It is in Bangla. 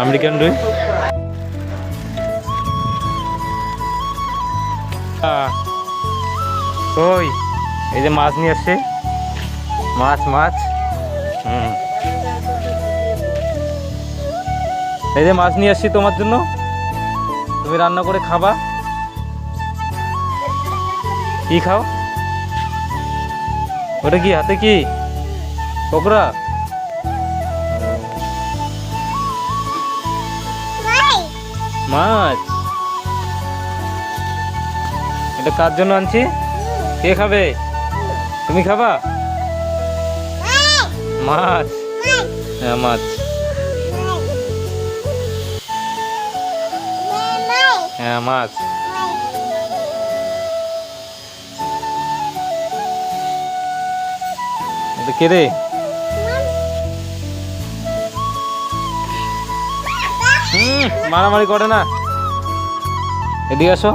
আমেরিকান রুই। ওই এই যে মাছ নিয়ে আসছে, মাছ মাছ। এই যে মাছ নিয়ে আসছি তোমার জন্য, তুমি রান্না করে খাবা। কি খাও? ওটা কি হাতে কি পকোড়া? মাছ। এটা কার জন্য আনছি? কে খাবে? তুমি খাবা? মাছ। হ্যাঁ মাছ। হ্যাঁ মাছ। এটা কে রে? মারামারি করে না, এদিকে আসো।